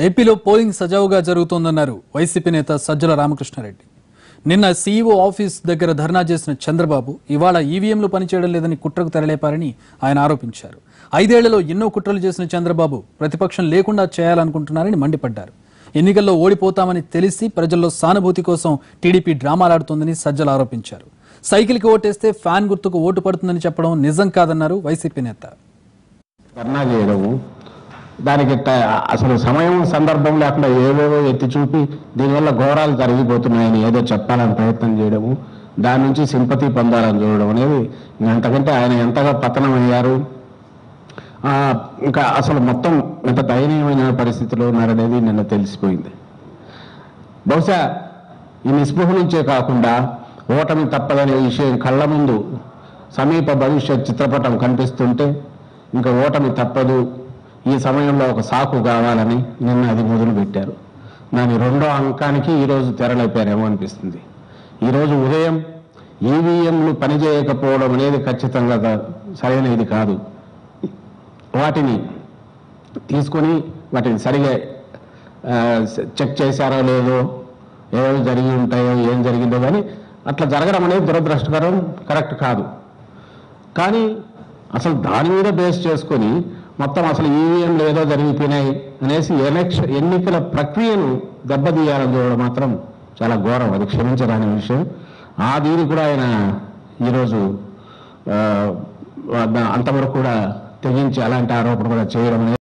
ఏపీలో పోలింగ్ సజావుగా జరుగుతోందన్నారు వైసీపీ నేత సజ్జల రామకృష్ణారెడ్డి. నిన్న సీఈఓ ఆఫీస్ దగ్గర ధర్నా చేసిన చంద్రబాబు ఇవాళ ఈవీఎంలు పనిచేయడం లేదని కుట్రకు తెరలేపారని ఆయన ఆరోపించారు. 5 ఏళ్లలో ఎన్నో కుట్రలు చేసిన చంద్రబాబు ప్రతిపక్షం లేకుండా చేయాలనుకుంటున్నారని మండిపడ్డారు. ఎన్నికల్లో ఓడిపోతామని తెలిసి ప్రజల్లో సానుభూతి కోసం టీడీపీ డ్రామాలాడుతోందని సజ్జల ఆరోపించారు. సైకిల్కి ఓటేస్తే ఫ్యాన్ గుర్తుకు ఓటు పడుతుందని చెప్పడం నిజం కాదన్నారు వైసీపీ నేత. ధర్నా చేయడము, దానికి అసలు సమయం సందర్భం లేకుండా ఏవేవో ఎత్తి చూపి దీనివల్ల ఘోరాలు జరిగిపోతున్నాయని ఏదో చెప్పాలని ప్రయత్నం చేయడము, దాని నుంచి సింపతి పొందాలని చూడడం అనేది అంతకంటే ఆయన ఎంతగా పతనం అయ్యారు, ఇంకా అసలు మొత్తం ఎంత దయనీయమైన పరిస్థితిలో ఉన్నారనేది నిన్న తెలిసిపోయింది. బహుశా ఈ నిస్పృహ నుంచే కాకుండా ఓటమి తప్పదనే విషయం కళ్ళ ముందు సమీప భవిష్యత్ చిత్రపటం కనిపిస్తుంటే ఇంకా ఓటమి తప్పదు, ఈ సమయంలో ఒక సాకు కావాలని నిన్న అది మొదలుపెట్టారు. దాని 2వ అంకానికి ఈరోజు తెరలేపారేమో అనిపిస్తుంది. ఈరోజు ఉదయం ఈవీఎంలు పనిచేయకపోవడం అనేది ఖచ్చితంగా సరైనది కాదు. వాటిని తీసుకొని వాటిని సరిగా చెక్ చేశారో లేదో, ఏవో జరిగి ఉంటాయో, ఏం జరిగిందో, కానీ అట్లా జరగడం అనేది దురదృష్టకరం, కరెక్ట్ కాదు. కానీ అసలు దాని మీద బేస్ చేసుకొని మొత్తం అసలు ఈవీఎంలు ఏదో జరిగిపోయినాయి అనేసి ఎన్నికల ప్రక్రియను దెబ్బతీయాలని చూడడం మాత్రం చాలా ఘోరం, అది క్షమించరాని విషయం. ఆ దీని కూడా ఆయన ఈరోజు అంతవరకు కూడా తెగించి అలాంటి ఆరోపణ కూడా చేయడం అనేది